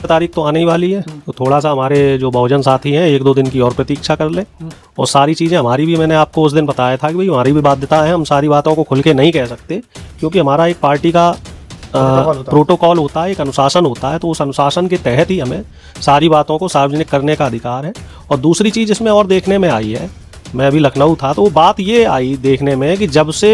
तारीख तो आने ही वाली है, तो थोड़ा सा हमारे जो बहुजन साथी हैं 1-2 दिन की और प्रतीक्षा कर लें। और सारी चीज़ें हमारी भी, मैंने आपको उस दिन बताया था कि भाई हमारी भी बाध्यता है, हम सारी बातों को खुल के नहीं कह सकते, क्योंकि हमारा एक पार्टी का प्रोटोकॉल होता है, एक अनुशासन होता है, तो उस अनुशासन के तहत ही हमें सारी बातों को सार्वजनिक करने का अधिकार है। और दूसरी चीज़ इसमें और देखने में आई है, मैं अभी लखनऊ था तो वो बात ये आई देखने में कि जब से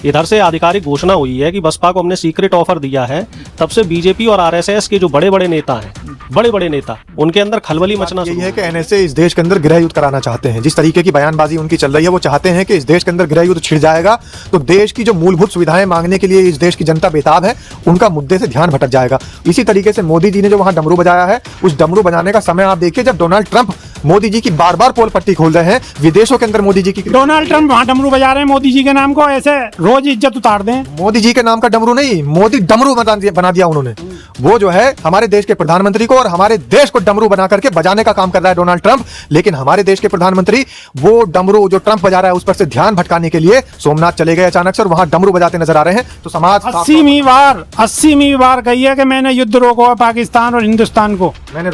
इधर से आधिकारिक घोषणा हुई है कि बसपा को हमने सीक्रेट ऑफर दिया है, तब से बीजेपी और आरएसएस के जो बड़े बड़े नेता हैं, बड़े नेता, उनके अंदर खलबली मचना यही है कि एनएसए इस देश के अंदर गृह युद्ध कराना चाहते हैं। जिस तरीके की बयानबाजी उनकी चल रही है, वो चाहते हैं कि इस देश के अंदर गृह युद्ध छिड़ जाएगा तो देश की जो मूलभूत सुविधाएं मांगने के लिए इस देश की जनता बेताब है, उनका मुद्दे से ध्यान भटक जाएगा। इसी तरीके से मोदी जी ने जो वहां डमरू बजाया है, उस डमरू बजाने का समय आप देखिए जब डोनाल्ड ट्रंप मोदी जी की बार पोल पट्टी खोल रहे हैं, विदेशों के अंदर मोदी जी की, डोनाल्ड ट्रंप वहां डमरू बजा रहे हैं मोदी जी के नाम को, ऐसे रोज इज्जत उतार दें। मोदी जी के नाम का डमरू नहीं, मोदी डमरू बना दिया उन्होंने। वो जो है हमारे देश के प्रधानमंत्री को और हमारे देश को डमरू बना करके बजाने का काम कर रहा है डोनाल्ड ट्रंप। लेकिन हमारे देश के प्रधानमंत्री वो डमरू जो ट्रंप बजा रहा है उस पर से ध्यान भटकाने के लिए सोमनाथ चले गए अचानक से और वहां डमरू बजाते नजर आ रहे हैं। तो समाज 80वीं बार कही है कि मैंने युद्ध रोको पाकिस्तान और हिंदुस्तान को, मैंने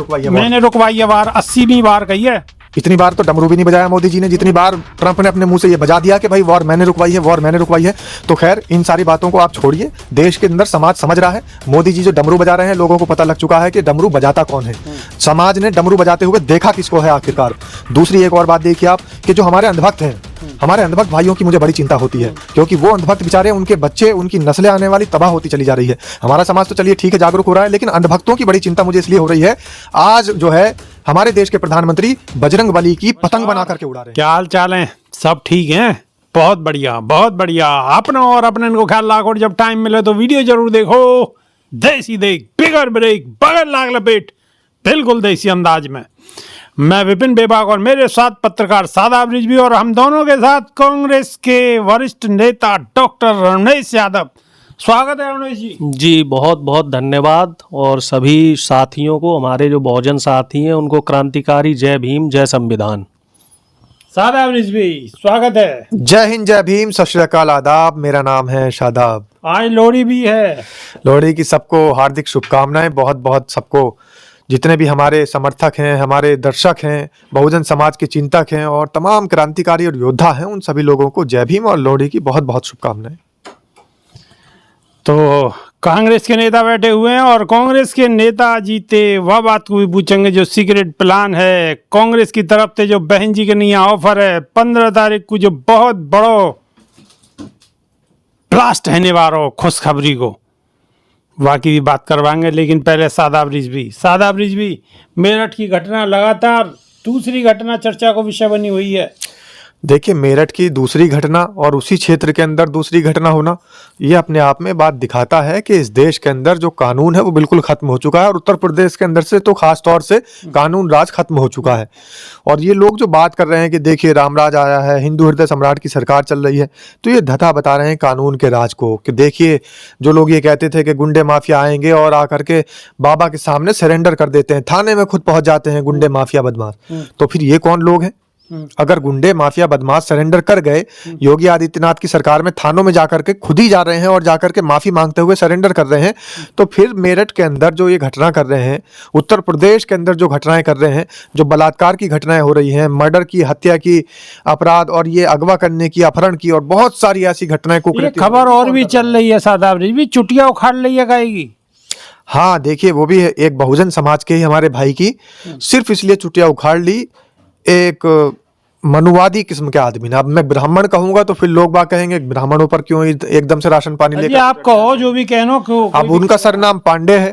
रुकवाई है वार, 80वीं बार कही है। इतनी बार तो डमरू भी नहीं बजाया मोदी जी ने जितनी बार ट्रंप ने अपने मुंह से ये बजा दिया कि भाई वॉर मैंने रुकवाई है, वॉर मैंने रुकवाई है। तो खैर इन सारी बातों को आप छोड़िए, देश के अंदर समाज समझ रहा है मोदी जी जो डमरू बजा रहे हैं, लोगों को पता लग चुका है कि डमरू बजाता कौन है। समाज ने डमरू बजाते हुए देखा किसको है आखिरकार। दूसरी एक और बात देखिए आप कि जो हमारे अंधभक्त हैं, हमारे अंधभक्त भाइयों की मुझे बड़ी चिंता होती है, क्योंकि वो अंधभक्त बेचारे, उनके बच्चे, उनकी नस्लें आने वाली तबाह होती चली जा रही है। हमारा समाज तो चलिए ठीक है जागरूक हो रहा है, लेकिन अंधभक्तों की बड़ी चिंता मुझे इसलिए हो रही है। आज जो है हमारे देश के प्रधानमंत्री बजरंग बली की पतंग बना करके उड़ा रहे हैं। क्या हाल चाल है? सब ठीक है? बहुत बढ़िया, बहुत बढ़िया। अपना और अपने को ख्याल रखो, जब टाइम मिले तो वीडियो जरूर देखो। देसी देख, बिगर ब्रेक, बगैर लाग लपेट, बिल्कुल देसी अंदाज में। मैं विपिन बेबाक और मेरे साथ पत्रकार शादाब रिजवी, और हम दोनों के साथ कांग्रेस के वरिष्ठ नेता डॉक्टर रमेश यादव। स्वागत है रमेश जी। जी बहुत बहुत धन्यवाद। और सभी साथियों को, हमारे जो बहुजन साथी हैं, उनको क्रांतिकारी जय भीम, जय संविधान। शादाब रिजवी स्वागत है। जय हिंद, जय भीम, सत श्री अकाल, आदाब। मेरा नाम है शादाब। आज लोहड़ी भी है। लोहड़ी की सबको हार्दिक शुभकामनाएं। बहुत बहुत सबको, जितने भी हमारे समर्थक हैं, हमारे दर्शक हैं, बहुजन समाज के चिंतक हैं और तमाम क्रांतिकारी और योद्धा हैं, उन सभी लोगों को जय भीम और लोहड़ी की बहुत बहुत शुभकामनाएं। तो कांग्रेस के नेता बैठे हुए हैं और कांग्रेस के नेता जीते वह बात को भी पूछेंगे जो सीक्रेट प्लान है कांग्रेस की तरफ से, जो बहन जी के लिए ऑफर है 15 तारीख को, जो बहुत बड़ो ब्लास्ट रहने वाला खुशखबरी को, बाकी भी बात करवाएंगे। लेकिन पहले शादाब रिजवी, मेरठ की घटना लगातार दूसरी घटना चर्चा को विषय बनी हुई है। देखिए, मेरठ की दूसरी घटना और उसी क्षेत्र के अंदर दूसरी घटना होना, ये अपने आप में बात दिखाता है कि इस देश के अंदर जो कानून है वो बिल्कुल खत्म हो चुका है, और उत्तर प्रदेश के अंदर से तो खास तौर से कानून राज खत्म हो चुका है। और ये लोग जो बात कर रहे हैं कि देखिए रामराज आया है, हिंदू हृदय सम्राट की सरकार चल रही है, तो ये धथा बता रहे हैं कानून के राज को। कि देखिए, जो लोग ये कहते थे कि गुंडे माफिया आएंगे और आकर के बाबा के सामने सरेंडर कर देते हैं, थाने में खुद पहुंच जाते हैं गुंडे माफिया बदमाश, तो फिर ये कौन लोग हैं? अगर गुंडे माफिया बदमाश सरेंडर कर गए, योगी आदित्यनाथ की सरकार में थानों में जाकर के खुद ही जा रहे हैं और जाकर के माफी मांगते हुए सरेंडर कर रहे हैं, तो फिर मेरठ के अंदर जो ये घटना कर रहे हैं, उत्तर प्रदेश के अंदर जो घटनाएं कर रहे हैं, जो बलात्कार की घटनाएं हो रही हैं, मर्डर की, हत्या की, अपराध और ये अगवा करने की, अपहरण की और बहुत सारी ऐसी घटनाएं को खबर और भी चल रही है शादाब रिजवी, चुटिया उखाड़ ली है गाएगी। हाँ देखिए, वो भी एक बहुजन समाज के ही हमारे भाई की सिर्फ इसलिए चुटिया उखाड़ ली, एक मनुवादी किस्म के आदमी ने। अब मैं ब्राह्मण कहूंगा तो फिर लोग बात कहेंगे ब्राह्मणों पर क्यों एकदम से राशन पानी लेकर, आप कहो जो भी कहनो क्यों। अब उनका सरनाम पांडे है,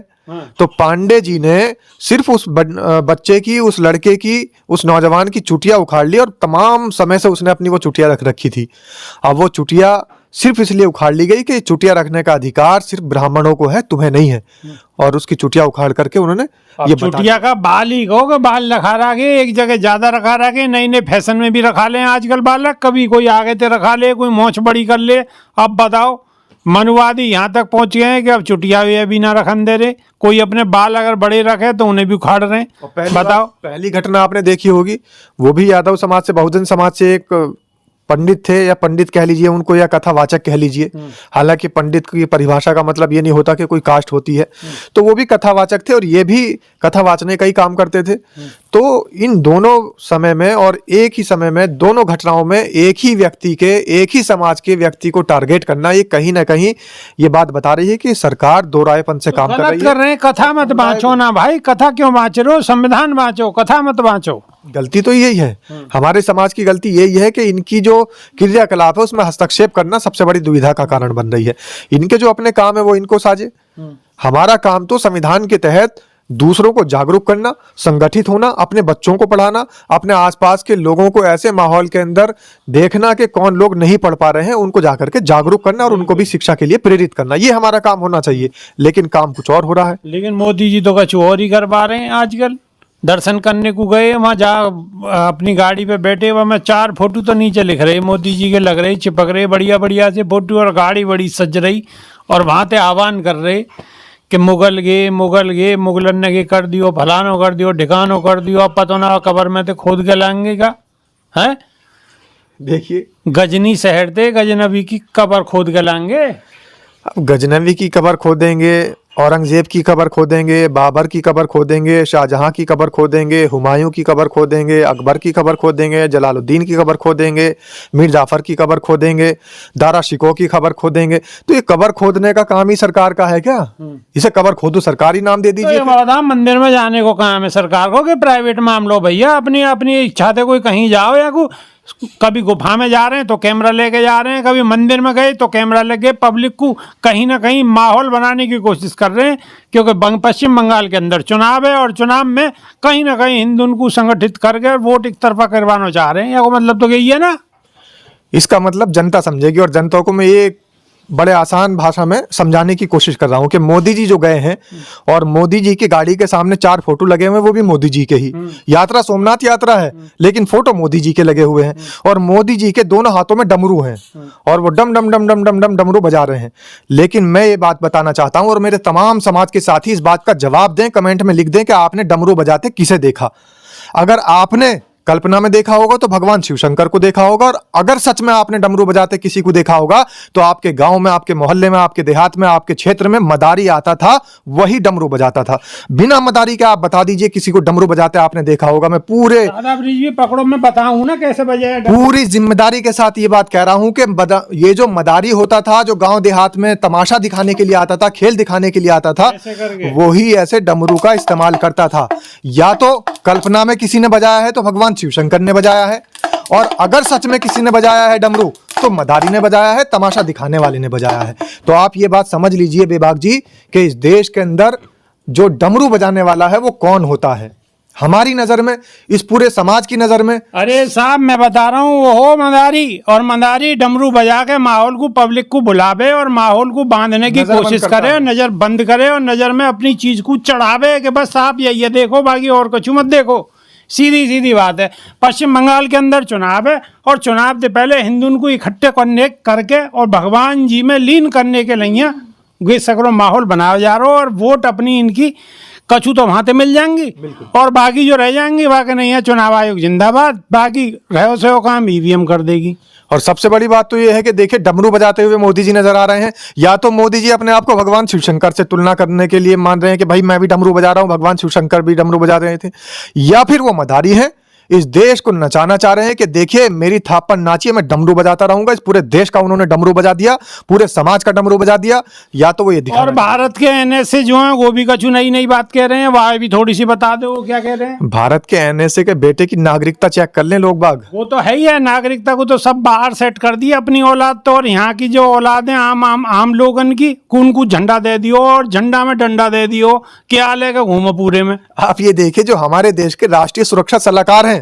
तो पांडे जी ने सिर्फ उस बच्चे की, उस लड़के की, उस नौजवान की चुटिया उखाड़ ली, और तमाम समय से उसने अपनी वो चुटिया रख रखी थी। अब वो चुटिया सिर्फ इसलिए उखाड़ ली गई कि चुटिया रखने का अधिकार सिर्फ ब्राह्मणों को है, तुम्हें नहीं है, और उसकी चुटिया उखाड़ करके उन्होंने ये चुटिया का बाल ही कहो, बाल रखा रखे, एक जगह ज्यादा रखा रखे, नई नई फैशन में भी रखा ले आजकल बालक, कभी कोई आगे ते रखा ले, कोई मोछ बड़ी कर ले। अब बताओ, मनुवादी यहाँ तक पहुंच गए हैं कि अब चुटिया भी ना रखन दे रहे, कोई अपने बाल अगर बड़े रखे तो उन्हें भी उखाड़ रहे हैं। बताओ, पहली घटना आपने देखी होगी, वो भी यादव समाज से, बहुजन समाज से एक पंडित थे, या पंडित कह लीजिए उनको, या कथावाचक कह लीजिए। हालांकि पंडित की परिभाषा का मतलब ये नहीं होता कि कोई कास्ट होती है, तो वो भी कथावाचक थे और ये भी कथावाचने का ही काम करते थे। तो इन दोनों समय में और एक ही समय में दोनों घटनाओं में एक ही व्यक्ति के, एक ही समाज के व्यक्ति को टारगेट करना, ये कहीं ना कहीं ये बात बता रही है कि सरकार दो रायपन से काम कर रही कर रहे हैं। कथा मत बाँचो ना भाई, कथा क्यों बाँच रहे हो? संविधान बाँचो, कथा मत बाँचो। गलती तो यही है, हमारे समाज की गलती यही है कि इनकी जो क्रियाकलाप है उसमें हस्तक्षेप करना सबसे बड़ी दुविधा का कारण बन रही है। इनके जो अपने काम है वो इनको साजे। हमारा काम तो संविधान के तहत दूसरों को जागरूक करना, संगठित होना, अपने बच्चों को पढ़ाना, अपने आसपास के लोगों को ऐसे माहौल के अंदर देखना कि कौन लोग नहीं पढ़ पा रहे हैं, उनको जाकर के जागरूक करना और उनको भी शिक्षा के लिए प्रेरित करना। ये हमारा काम होना चाहिए, लेकिन काम कुछ और हो रहा है। लेकिन मोदी जी तो कुछ और ही करवा रहे हैं। आजकल दर्शन करने को गए, वहाँ जा अपनी गाड़ी पे बैठे, वहाँ में 4 फोटो तो नीचे लिख रहे मोदी जी के लग रहे, चिपक रहे बढ़िया बढ़िया से फोटो, और गाड़ी बड़ी सज रही, और वहाँ ते आह्वान कर रहे कि मुगल गे मुगलन ने के कर दियो, फलानो कर दियो, ढिकानो कर दियो, अब पता ना कबर में तो खोद के लाएंगे का है। देखिए, गजनी शहर थे, गजनबी की कबर खोद के लाएंगे। अब गजनवी की कबर खोदेंगे, औरंगजेब की कबर खोदेंगे, बाबर की कबर खोदेंगे, शाहजहां की कबर खोदेंगे, हुमायूं की कबर खोदेंगे, अकबर की कबर खोदेंगे, जलालुद्दीन की कबर खोदेंगे, मीर जाफर की कबर खोदेंगे, दारा शिकोह की कबर खोदेंगे। तो ये कबर खोदने का काम ही सरकार का है क्या? इसे कबर खोदो सरकारी नाम दे दीजिए। तो मंदिर में जाने को काम है सरकार को कि प्राइवेट मामलो? भैया अपनी अपनी इच्छा से कोई कहीं जाओ, या कभी गुफा में जा रहे हैं तो कैमरा लेके जा रहे हैं, कभी मंदिर में गए तो कैमरा लेके पब्लिक को कहीं ना कहीं माहौल बनाने की कोशिश कर रहे हैं। क्योंकि पश्चिम बंगाल के अंदर चुनाव है, और चुनाव में कहीं ना कहीं हिंदू को संगठित करके वोट एक तरफा करवाना चाह रहे हैं। या मतलब तो यही है ना? इसका मतलब जनता समझेगी, और जनता को मैं ये बड़े आसान भाषा में समझाने की कोशिश कर रहा हूं कि मोदी जी जो गए हैं और मोदी जी की गाड़ी के सामने 4 फोटो लगे हुए हैं, वो भी मोदी जी के ही। यात्रा सोमनाथ यात्रा है, लेकिन फोटो मोदी जी के लगे हुए हैं, और मोदी जी के दोनों हाथों में डमरू हैं, और वो डम डम डम डम डम डम डमरू बजा रहे हैं। लेकिन मैं ये बात बताना चाहता हूं, और मेरे तमाम समाज के साथी इस बात का जवाब दें, कमेंट में लिख दें कि आपने डमरू बजाते किसे देखा। अगर आपने कल्पना में देखा होगा तो भगवान शिव शंकर को देखा होगा, और अगर सच में आपने डमरू बजाते किसी को देखा होगा तो आपके गांव में, आपके मोहल्ले में, आपके देहात में, आपके क्षेत्र में मदारी आता था, वही डमरू बजाता था। बिना मदारी के आप बता दीजिए किसी को डमरू बजाते आपने देखा होगा। मैं पूरे पकड़ो, मैं बताऊं ना कैसे बजाया। पूरी जिम्मेदारी के साथ ये बात कह रहा हूं कि ये जो मदारी होता था, जो गांव देहात में तमाशा दिखाने के लिए आता था, खेल दिखाने के लिए आता था, वही ऐसे डमरू का इस्तेमाल करता था। या तो कल्पना में किसी ने बजाया है तो भगवान शिव शंकर ने बजाया है, और अगर सच में किसी ने बजाया है डमरू तो मदारी ने बजाया है, तमाशा दिखाने वाले ने बजाया है। तो आप ये बात समझ लीजिए बेबाक जी कि इस देश के अंदर जो डमरू बजाने वाला है वो कौन होता है, हमारी नजर में, इस पूरे समाज की नजर में। अरे साहब, मैं बता रहा हूँ, वो हो मदारी, और मदारी डमरू बजा के माहौल को, पब्लिक को बुलावे और माहौल को बांधने की कोशिश करे, नजर बंद करे, और नजर में अपनी चीज को चढ़ावे कि बस आप ये देखो, बाकी और कुछ मत देखो। सीधी सीधी बात है। पश्चिम बंगाल के अंदर चुनाव है, और चुनाव से पहले हिंदुओं को इकट्ठे करके और भगवान जी में लीन करने के लिए ये सगरों माहौल बनाया जा रहा हो, और वोट अपनी इनकी कछु तो वहां से मिल जाएंगी, और बाकी जो रह जाएंगी बाकी नहीं है। चुनाव आयोग जिंदाबाद, बाकी रहो से काम ईवीएम कर देगी। और सबसे बड़ी बात तो ये है कि देखिए, डमरू बजाते हुए मोदी जी नजर आ रहे हैं। या तो मोदी जी अपने आप को भगवान शिव शंकर से तुलना करने के लिए मान रहे हैं कि भाई मैं भी डमरू बजा रहा हूं, भगवान शिव शंकर भी डमरू बजा रहे थे, या फिर वो मदारी हैं, इस देश को नचाना चाह रहे हैं कि देखिए मेरी थाप पर नाचिए, मैं डमरू बजाता रहूंगा। इस पूरे देश का उन्होंने डमरू बजा दिया, पूरे समाज का डमरू बजा दिया। या तो वो ये दिखा, और भारत के एनएसए जो है वो भी कछु नई नई बात कह रहे हैं, वह भी थोड़ी सी बता दो क्या कह रहे हैं। भारत के एनएसए के बेटे की नागरिकता चेक कर लें लोग बाग। वो तो है ही है, नागरिकता को तो सब बाहर सेट कर दी अपनी औलाद तो, और यहाँ की जो औलाद है आम लोगन की, कौन को झंडा दे दियो और झंडा में डंडा दे दियो, क्या लेकर घूमो पूरे में। आप ये देखिए, जो हमारे देश के राष्ट्रीय सुरक्षा सलाहकार हैं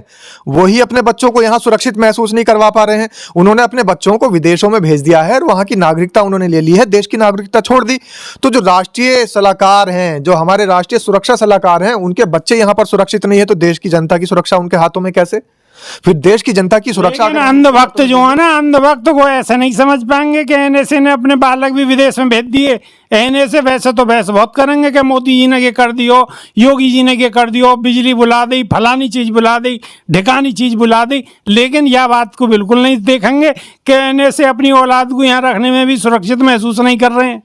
वही अपने बच्चों को यहाँ सुरक्षित महसूस नहीं करवा पा रहे हैं। उन्होंने अपने बच्चों को विदेशों में भेज दिया है, और वहां की नागरिकता उन्होंने ले ली है, देश की नागरिकता छोड़ दी। तो जो राष्ट्रीय सलाहकार हैं, जो हमारे राष्ट्रीय सुरक्षा सलाहकार हैं, उनके बच्चे यहाँ पर सुरक्षित नहीं है, तो देश की जनता की सुरक्षा उनके हाथों में कैसे? फिर देश की जनता की सुरक्षा। लेकिन अंधभक्त जो है ना, अंधभक्त को ऐसे नहीं समझ पाएंगे कि एनएसए ने अपने बालक भी विदेश में भेज दिए। एनएसए वैसे तो बहस बहुत करेंगे कि मोदी जी ने ये कर दियो, योगी जी ने ये कर दियो, बिजली बुला दी, फलानी चीज बुला दी, ढिकानी चीज बुला दी, लेकिन यह बात को बिल्कुल नहीं देखेंगे कि एनएसए अपनी औलाद को यहाँ रखने में भी सुरक्षित महसूस नहीं कर रहे हैं।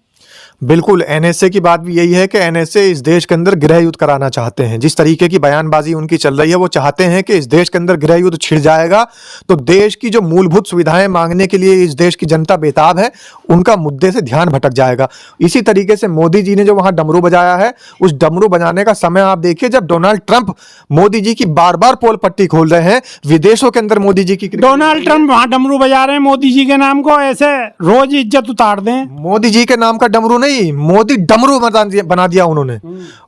बिल्कुल, एनएसए की बात भी यही है कि एनएसए इस देश के अंदर गृह युद्ध कराना चाहते हैं। जिस तरीके की बयानबाजी उनकी चल रही है, वो चाहते हैं कि इस देश के अंदर गृह युद्ध छिड़ जाएगा तो देश की जो मूलभूत सुविधाएं मांगने के लिए इस देश की जनता बेताब है, उनका मुद्दे से ध्यान भटक जाएगा। इसी तरीके से मोदी जी ने जो वहां डमरू बजाया है, उस डमरू बजाने का समय आप देखिए जब डोनाल्ड ट्रंप मोदी जी की बार बार पोल पट्टी खोल रहे हैं। विदेशों के अंदर मोदी जी की डोनाल्ड ट्रंप वहां डमरू बजा रहे हैं मोदी जी के नाम को, ऐसे रोज इज्जत उतार दें। मोदी जी के नाम का डमरू नहीं, मोदी डमरू बना दिया उन्होंने।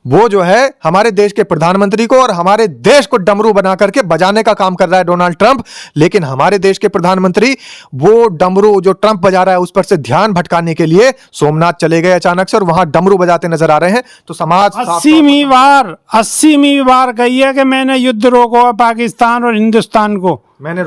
वो जो है हमारे देश के प्रधानमंत्री को और हमारे देश को डमरू बना करके बजाने का काम कर रहा है डोनाल्ड ट्रंप। लेकिन हमारे देश के प्रधानमंत्री वो डमरू जो ट्रंप बजा रहा है उस पर से ध्यान भटकाने के लिए सोमनाथ चले गए अचानक से और वहां डमरू बजाते नजर आ रहे हैं। तो समाज 80वीं बार कही है कि मैंने युद्ध रोको है पाकिस्तान और हिंदुस्तान को, मैंने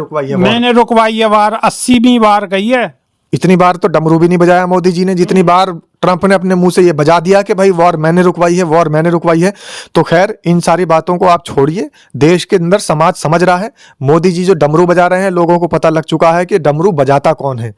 रुकवाई है वार। 80वीं बार कही है। इतनी बार तो डमरू भी नहीं बजाया मोदी जी ने जितनी बार ट्रंप ने अपने मुंह से ये बजा दिया कि भाई वॉर मैंने रुकवाई है, वॉर मैंने रुकवाई है। तो खैर इन सारी बातों को आप छोड़िए, देश के अंदर समाज समझ रहा है। मोदी जी जो डमरू बजा रहे हैं, लोगों को पता लग चुका है कि डमरू बजाता कौन है।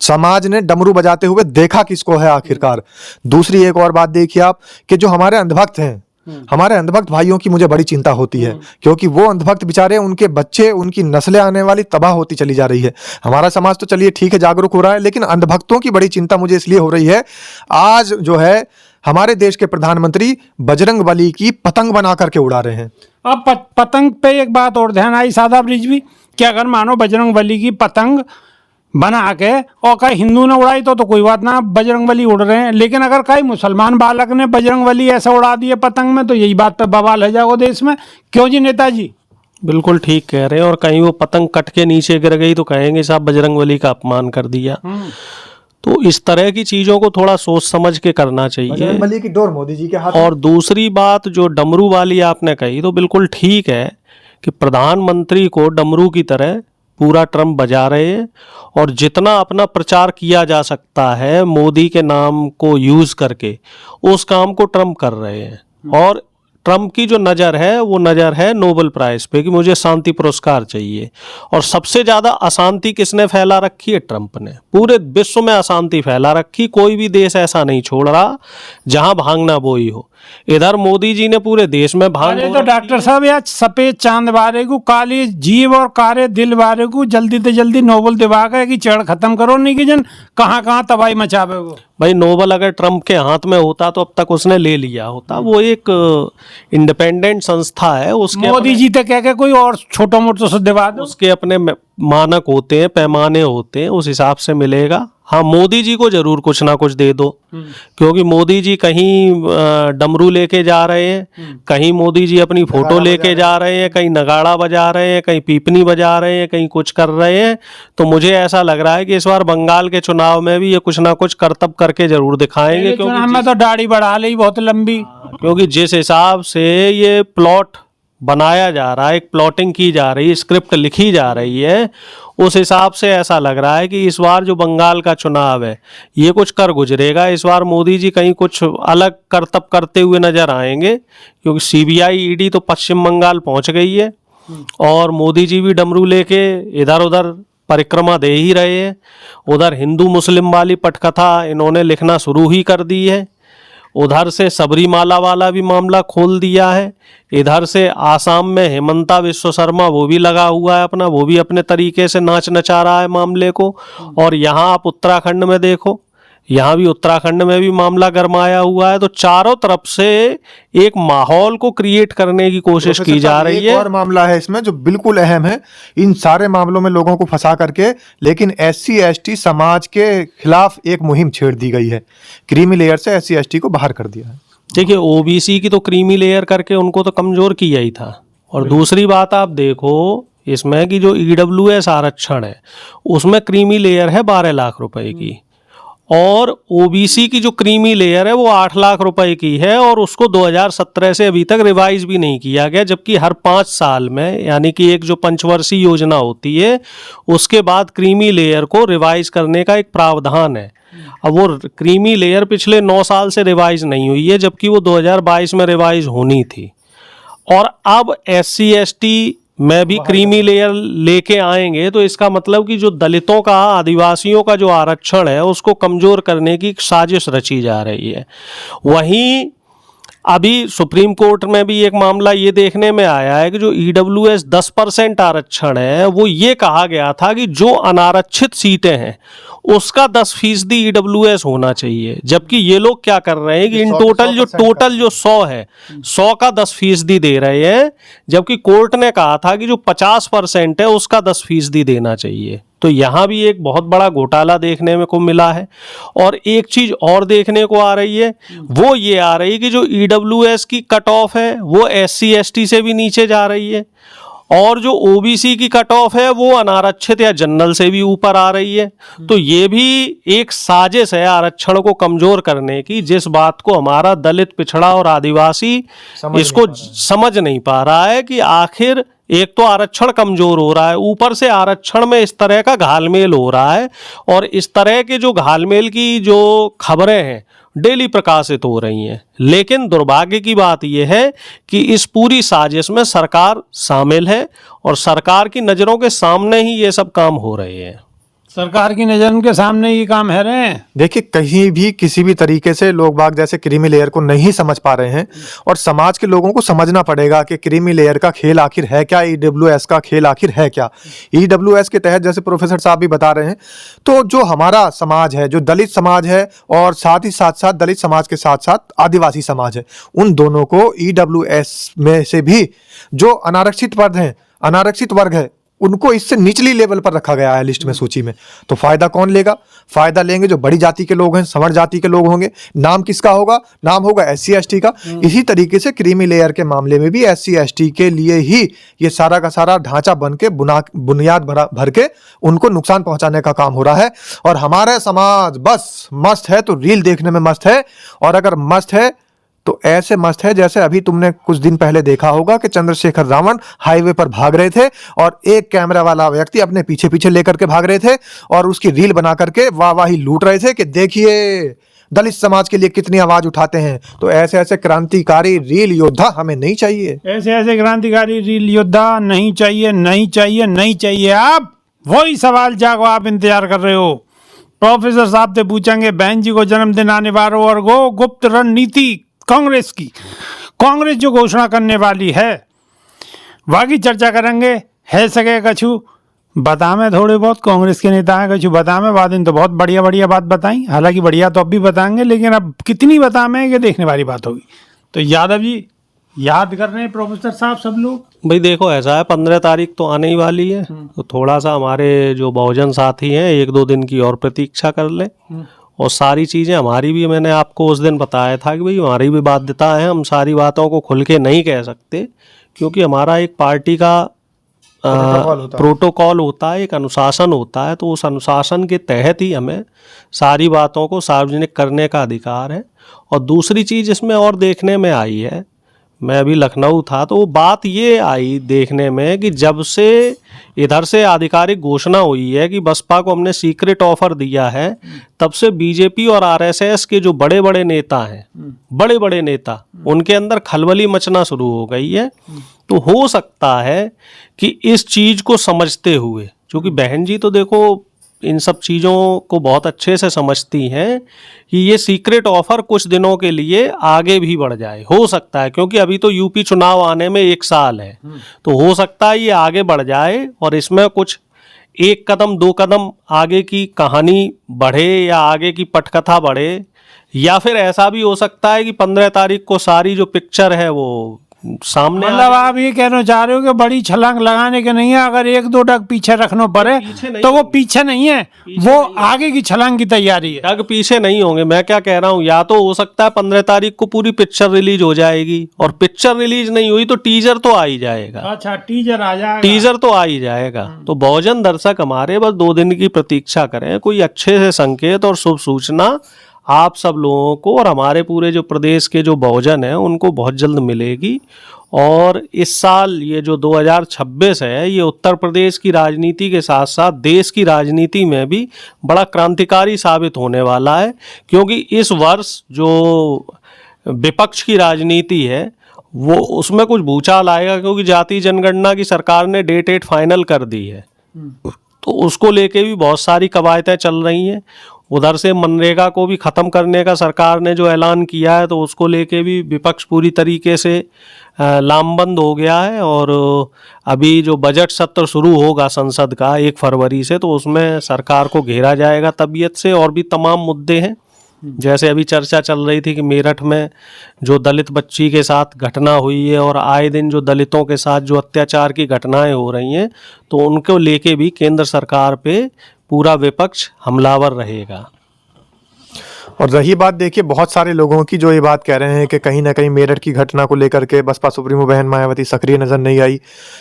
समाज ने डमरू बजाते हुए देखा किसको है आखिरकार। दूसरी एक और बात देखिए आप कि जो हमारे अंधभक्त हैं, हमारे अंधभक्त भाइयों की मुझे बड़ी चिंता होती है, क्योंकि वो अंधभक्त बेचारे, उनके बच्चे, उनकी नस्लें आने वाली तबाह होती चली जा रही है। हमारा समाज तो चलिए ठीक है जागरूक हो रहा है, लेकिन अंधभक्तों की बड़ी चिंता मुझे इसलिए हो रही है। आज जो है हमारे देश के प्रधानमंत्री बजरंगबली की पतंग बना करके उड़ा रहे हैं। अब पतंग पे एक बात और ध्यान आई सादाब रिजवी कि अगर मानो बजरंगबली की पतंग बना के और कहीं हिंदू ने उड़ाई तो कोई बात ना, बजरंगबली उड़ रहे हैं। लेकिन अगर कहीं मुसलमान बालक ने बजरंगबली ऐसा उड़ा दिए पतंग में, तो यही बात पे बवाल है जाओ देश में। क्यों जी नेताजी? बिल्कुल ठीक कह रहे हैं। और कहीं वो पतंग कट के नीचे गिर गई तो कहेंगे साहब बजरंगबली का अपमान कर दिया। तो इस तरह की चीजों को थोड़ा सोच समझ के करना चाहिए। बजरंगबली की डोर मोदी जी के हाथ। और दूसरी बात जो डमरू वाली आपने कही, तो बिल्कुल ठीक है कि प्रधानमंत्री को डमरू की तरह पूरा ट्रम्प बजा रहे हैं और जितना अपना प्रचार किया जा सकता है मोदी के नाम को यूज करके, उस काम को ट्रम्प कर रहे हैं। और ट्रम्प की जो नज़र है वो नज़र है नोबेल प्राइज पे कि मुझे शांति पुरस्कार चाहिए। और सबसे ज़्यादा अशांति किसने फैला रखी है? ट्रम्प ने। पूरे विश्व में अशांति फैला रखी, कोई भी देश ऐसा नहीं छोड़ रहा जहां भागना बोई हो। इधर मोदी जी ने पूरे देश में भाग। तो डॉक्टर साहब यार सफेद चांद वारे को, काली जीव और कारे दिल वारे को जल्दी से जल्दी नोबेल दिवा के कि चढ़ खत्म करो, नहीं कि जन कहाँ तबाही मचावे वो। भाई नोबेल अगर ट्रम्प के हाथ में होता तो अब तक उसने ले लिया होता। वो एक इंडिपेंडेंट संस्था है, उसके मोदी जी तक कह के कोई और छोटा मोटा से दिवा दो, उसके अपने मानक होते हैं, पैमाने होते हैं, उस हिसाब से मिलेगा। हाँ, मोदी जी को जरूर कुछ ना कुछ दे दो, क्योंकि मोदी जी कहीं डमरू लेके जा रहे हैं, कहीं मोदी जी अपनी फोटो लेके जा रहे हैं, कहीं नगाड़ा बजा रहे हैं, कहीं पीपनी बजा रहे हैं, कहीं कुछ कर रहे हैं। तो मुझे ऐसा लग रहा है कि इस बार बंगाल के चुनाव में भी ये कुछ ना कुछ करतब करके जरूर दिखाएंगे। क्योंकि मैं तो दाढ़ी बढ़ा ली बहुत लंबी, क्योंकि जिस हिसाब से ये प्लॉट बनाया जा रहा है, एक प्लॉटिंग की जा रही है, स्क्रिप्ट लिखी जा रही है, उस हिसाब से ऐसा लग रहा है कि इस बार जो बंगाल का चुनाव है ये कुछ कर गुजरेगा। इस बार मोदी जी कहीं कुछ अलग करतब करते हुए नजर आएंगे, क्योंकि सीबीआई ईडी तो पश्चिम बंगाल पहुंच गई है और मोदी जी भी डमरू लेके इधर उधर परिक्रमा दे ही रहे हैं। उधर हिंदू मुस्लिम वाली पटकथा इन्होंने लिखना शुरू ही कर दी है, उधर से सबरीमाला वाला भी मामला खोल दिया है, इधर से आसाम में हेमंता विश्व शर्मा वो भी लगा हुआ है अपना, वो भी अपने तरीके से नाच नचा रहा है मामले को। और यहाँ आप उत्तराखंड में देखो, यहाँ भी उत्तराखंड में भी मामला गरमाया हुआ है। तो चारों तरफ से एक माहौल को क्रिएट करने की कोशिश की जा रही है। एक और मामला है इसमें जो बिल्कुल अहम है, इन सारे मामलों में लोगों को फंसा करके लेकिन SC/ST समाज के खिलाफ एक मुहिम छेड़ दी गई है। क्रीमी लेयर से SC/ST को बाहर कर दिया है। देखिए OBC की तो क्रीमी लेयर करके उनको तो कमजोर किया ही था। और दूसरी बात आप देखो इसमें कि जो EWS आरक्षण है उसमें क्रीमी लेयर है 12 लाख रुपए की, और ओबीसी की जो क्रीमी लेयर है वो 8 लाख रुपए की है और उसको 2017 से अभी तक रिवाइज भी नहीं किया गया, जबकि हर 5 साल में, यानी कि एक जो पंचवर्षीय योजना होती है उसके बाद क्रीमी लेयर को रिवाइज करने का एक प्रावधान है। अब वो क्रीमी लेयर पिछले 9 साल से रिवाइज नहीं हुई है, जबकि वो 2022 में रिवाइज होनी थी। और अब SC ST में भी क्रीमी लेयर लेके आएंगे तो इसका मतलब कि जो दलितों का, आदिवासियों का जो आरक्षण है उसको कमजोर करने की साजिश रची जा रही है। वहीं अभी सुप्रीम कोर्ट में भी एक मामला ये देखने में आया है कि जो EWS 10% आरक्षण है, वो ये कहा गया था कि जो अनारक्षित सीटें हैं उसका 10% EWS होना चाहिए, जबकि ये लोग क्या कर रहे हैं कि इन टोटल जो 100 है 100 का 10% दे रहे हैं, जबकि कोर्ट ने कहा था कि जो 50% है उसका 10% देना चाहिए। तो यहाँ भी एक बहुत बड़ा घोटाला देखने में को मिला है। और एक चीज और देखने को आ रही है, वो ये आ रही है कि जो EWS की कट ऑफ है वो SC ST से भी नीचे जा रही है, और जो OBC की कट ऑफ है वो अनारक्षित या जनरल से भी ऊपर आ रही है। तो ये भी एक साजिश है आरक्षण को कमजोर करने की, जिस बात को हमारा दलित, पिछड़ा और आदिवासी इसको समझ नहीं पा रहा है कि आखिर एक तो आरक्षण कमजोर हो रहा है, ऊपर से आरक्षण में इस तरह का घालमेल हो रहा है, और इस तरह के जो घालमेल की जो खबरें हैं डेली प्रकाशित हो रही हैं। लेकिन दुर्भाग्य की बात यह है कि इस पूरी साजिश में सरकार शामिल है और सरकार की नज़रों के सामने ही ये सब काम हो रहे हैं। सरकार की नज़र के सामने ये काम है रहे हैं। देखिए, कहीं भी किसी भी तरीके से लोग बाग जैसे क्रीमी लेयर को नहीं समझ पा रहे हैं, और समाज के लोगों को समझना पड़ेगा कि क्रीमी लेयर का खेल आखिर है क्या, EWS का खेल आखिर है क्या। EWS के तहत जैसे प्रोफेसर साहब भी बता रहे हैं, तो जो हमारा समाज है, जो दलित समाज है, और साथ ही साथ दलित समाज के साथ साथ आदिवासी समाज है, उन दोनों को EWS में से भी जो अनारक्षित वर्ग है उनको इससे निचली लेवल पर रखा गया है लिस्ट में, सूची में। तो फायदा कौन लेगा? फायदा लेंगे जो बड़ी जाति के लोग हैं, सवर्ण जाति के लोग होंगे। नाम किसका होगा? नाम होगा SC ST का। इसी तरीके से क्रीमी लेयर के मामले में भी SC ST के लिए ही ये सारा का सारा ढांचा बन के बुनियाद भर के उनको नुकसान पहुंचाने का काम हो रहा है। और हमारा समाज बस मस्त है तो रील देखने में मस्त है, और अगर मस्त है तो ऐसे मस्त है जैसे अभी तुमने कुछ दिन पहले देखा होगा कि चंद्रशेखर रावण हाईवे पर भाग रहे थे और एक कैमरा वाला व्यक्ति अपने पीछे पीछे लेकर के भाग रहे थे और उसकी रील बना करके वाहवाही लूट रहे थे कि देखिए दलित समाज के लिए कितनी आवाज उठाते हैं। तो ऐसे ऐसे क्रांतिकारी रील योद्धा हमें नहीं चाहिए। ऐसे ऐसे क्रांतिकारी रील योद्धा नहीं चाहिए, नहीं चाहिए, नहीं चाहिए। आप वही सवाल जागो आप इंतजार कर रहे हो। प्रोफेसर साहब से पूछेंगे बहन जी को जन्मदिन आने वालों और वो गुप्त रणनीति कांग्रेस की, कांग्रेस जो घोषणा करने वाली है बाकी चर्चा करेंगे। है सके कछु बता में थोड़े बहुत कांग्रेस के नेता हैं, कछु बता में बाद तो बहुत बढ़िया बढ़िया बात बताई, हालांकि बढ़िया तो अब भी बताएंगे, लेकिन अब कितनी बता में ये देखने वाली बात होगी। तो यादव जी याद कर रहे हैं प्रोफेसर साहब सब लोग? भाई देखो, ऐसा है 15 तारीख तो आने ही वाली है, तो थोड़ा सा हमारे जो बहुजन साथी हैं 1-2 दिन की और प्रतीक्षा कर लें। और सारी चीज़ें हमारी भी, मैंने आपको उस दिन बताया था कि भाई हमारी भी बाध्यता है, हम सारी बातों को खुल के नहीं कह सकते, क्योंकि हमारा एक पार्टी का प्रोटोकॉल होता है, एक अनुशासन होता है, तो उस अनुशासन के तहत ही हमें सारी बातों को सार्वजनिक करने का अधिकार है। और दूसरी चीज़ इसमें और देखने में आई है, मैं अभी लखनऊ था तो बात ये आई देखने में कि जब से इधर से आधिकारिक घोषणा हुई है कि बसपा को हमने सीक्रेट ऑफर दिया है, तब से बीजेपी और आरएसएस के जो बड़े बड़े नेता हैं, बड़े बड़े नेता, उनके अंदर खलबली मचना शुरू हो गई है। तो हो सकता है कि इस चीज़ को समझते हुए, क्योंकि बहन जी तो देखो इन सब चीज़ों को बहुत अच्छे से समझती हैं कि ये सीक्रेट ऑफर कुछ दिनों के लिए आगे भी बढ़ जाए, हो सकता है, क्योंकि अभी तो यूपी चुनाव आने में 1 साल है, तो हो सकता है ये आगे बढ़ जाए और इसमें कुछ 1 कदम 2 कदम आगे की कहानी बढ़े या आगे की पटकथा बढ़े, या फिर ऐसा भी हो सकता है कि 15 तारीख को सारी जो पिक्चर है वो सामने आ मतलब आप ये कहना चाह रहे हो कि बड़ी छलांग लगाने के नहीं है, अगर 1-2 डग पीछे रखना पड़े तो वो पीछे नहीं है, वो आगे की छलांग की तैयारी है। डग पीछे नहीं होंगे। मैं क्या कह रहा हूँ, या तो हो सकता है 15 तारीख को पूरी पिक्चर रिलीज हो जाएगी, और पिक्चर रिलीज नहीं हुई तो टीजर तो आ ही जाएगा। अच्छा, टीजर आ जाएगा। टीजर तो आ ही जाएगा। तो बहुजन दर्शक हमारे बस 2 दिन की प्रतीक्षा करें, कोई अच्छे से संकेत और शुभ सूचना आप सब लोगों को और हमारे पूरे जो प्रदेश के जो बहुजन हैं उनको बहुत जल्द मिलेगी। और इस साल ये जो 2026 है, ये उत्तर प्रदेश की राजनीति के साथ साथ देश की राजनीति में भी बड़ा क्रांतिकारी साबित होने वाला है, क्योंकि इस वर्ष जो विपक्ष की राजनीति है वो उसमें कुछ भूचाल आएगा, क्योंकि जाति जनगणना की सरकार ने डेट फाइनल कर दी है। तो उसको लेके भी बहुत सारी कवायतें चल रही हैं। उधर से मनरेगा को भी ख़त्म करने का सरकार ने जो ऐलान किया है, तो उसको लेके भी विपक्ष पूरी तरीके से लामबंद हो गया है। और अभी जो बजट सत्र शुरू होगा संसद का 1 फरवरी से, तो उसमें सरकार को घेरा जाएगा तबीयत से, और भी तमाम मुद्दे हैं। जैसे अभी चर्चा चल रही थी कि मेरठ में जो दलित बच्ची के साथ घटना हुई है, और आए दिन जो दलितों के साथ जो अत्याचार की घटनाएं हो रही हैं, तो उनको लेके भी केंद्र सरकार पे पूरा विपक्ष हमलावर रहेगा। और रही बात, देखिए बहुत सारे लोगों की जो ये बात कह रहे हैं कि कहीं ना कहीं मेरठ की घटना को लेकर के बसपा सुप्रीमो बहन मायावती सक्रिय नजर नहीं आई,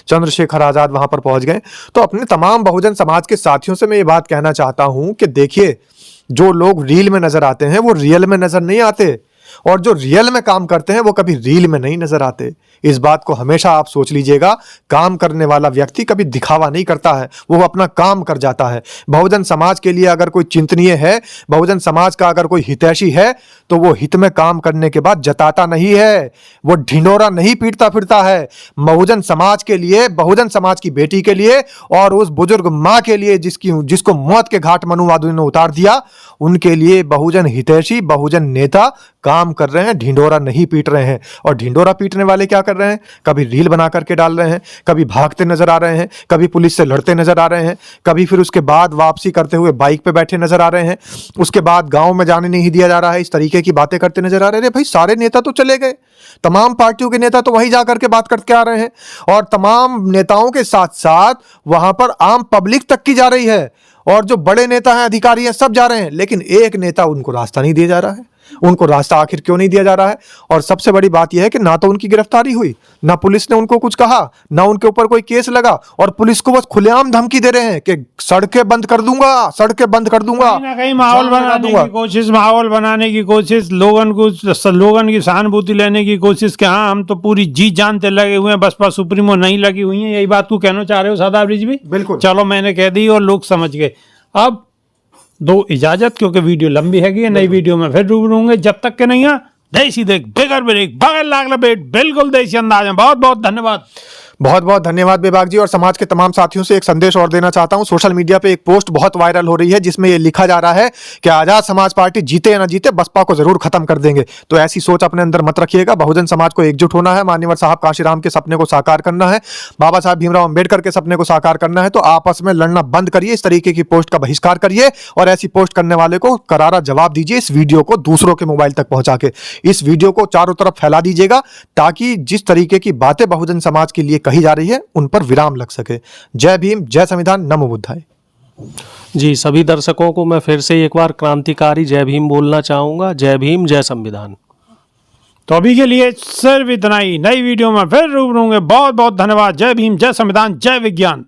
चंद्रशेखर आजाद वहां पर पहुंच गए। तो अपने तमाम बहुजन समाज के साथियों से मैं ये बात कहना चाहता हूं कि देखिए, जो लोग रील में नजर आते हैं वो रियल में नजर नहीं आते, और जो रियल में काम करते हैं वो कभी रील में नहीं नजर आते। इस बात को हमेशा आप सोच लीजिएगा। काम करने वाला व्यक्ति कभी दिखावा नहीं करता है, वो अपना काम कर जाता है। बहुजन समाज के लिए अगर कोई चिंतनीय है, बहुजन समाज का अगर कोई हितैषी है, तो वो हित में काम करने के बाद जताता नहीं है, वो ढिंडोरा नहीं पीटता फिरता है। बहुजन समाज के लिए, बहुजन समाज की बेटी के लिए और उस बुजुर्ग माँ के लिए जिसको मौत के घाट मनुवादियों ने उतार दिया, उनके लिए बहुजन हितैषी, बहुजन नेता काम कर रहे हैं, ढिंडोरा नहीं पीट रहे हैं। और ढिंडोरा पीटने वाले क्या कर रहे हैं? कभी रील बना करके डाल रहे हैं, कभी भागते नजर आ रहे हैं, कभी पुलिस से लड़ते नजर आ रहे हैं, कभी फिर उसके बाद वापसी करते हुए बाइक पे बैठे नजर आ रहे हैं, उसके बाद गांव में जाने नहीं दिया जा रहा है, इस तरीके की बातें करते नजर आ रहे हैं। भाई सारे नेता तो चले गए, तमाम पार्टियों के नेता तो वहीं जाकर के बात करके आ रहे हैं, और तमाम नेताओं के साथ साथ वहां पर आम पब्लिक तक की जा रही है, और जो बड़े नेता हैं, अधिकारी हैं, सब जा रहे हैं, लेकिन एक नेता उनको रास्ता नहीं दिया जा रहा है। उनको रास्ता आखिर क्यों नहीं दिया जा रहा है? और सबसे बड़ी बात यह है कि ना तो उनकी गिरफ्तारी हुई, ना पुलिस ने उनको कुछ कहा, ना उनके ऊपर कोई केस लगा, और पुलिस को बस खुलेआम धमकी दे रहे हैं कि सड़कें बंद कर दूंगा, सड़कें बंद कर दूंगा, कहीं ना कहीं माहौल बनाने की कोशिश, माहौल बनाने की कोशिश, लोगन की सहानुभूति लेने की कोशिश कि हाँ हम तो पूरी जी जान से लगे हुए हैं, बसपा सुप्रीमो नहीं लगी हुई है। यही बात को कहना चाह रहे हो शादाब रिजवी भी? बिल्कुल। चलो मैंने कह दी और लोग समझ गए। अब दो इजाजत, क्योंकि वीडियो लंबी हैगी, नई वीडियो में फिर रूबरू होंगे। जब तक के नहीं देसी देख बिगर ब्रेक बगैर लाग लपेट, बिल्कुल देसी अंदाज में। बहुत बहुत धन्यवाद। बहुत बहुत धन्यवाद बेबाक जी। और समाज के तमाम साथियों से एक संदेश और देना चाहता हूं। सोशल मीडिया पे एक पोस्ट बहुत वायरल हो रही है जिसमें ये लिखा जा रहा है कि आजाद समाज पार्टी जीते या ना जीते, बसपा को जरूर खत्म कर देंगे। तो ऐसी सोच अपने अंदर मत रखिएगा। बहुजन समाज को एकजुट होना है, मान्यवर साहब काशीराम के सपने को साकार करना है, बाबा साहब भीमराव अंबेडकर के सपने को साकार करना है। तो आपस में लड़ना बंद करिए, इस तरीके की पोस्ट का बहिष्कार करिए, और ऐसी पोस्ट करने वाले को करारा जवाब दीजिए। इस वीडियो को दूसरों के मोबाइल तक पहुंचा के इस वीडियो को चारों तरफ फैला दीजिएगा, ताकि जिस तरीके की बातें बहुजन समाज के लिए कही जा रही है उन पर विराम लग सके। जय भीम, जय संविधान, नमो बुद्धाय। जी, सभी दर्शकों को मैं फिर से एक बार क्रांतिकारी जय भीम बोलना चाहूँगा। जय भीम, जय संविधान। तो अभी के लिए सिर्फ इतना ही। नई वीडियो में फिर रूबरू होंगे। बहुत बहुत धन्यवाद। जय भीम, जय संविधान, जय विज्ञान।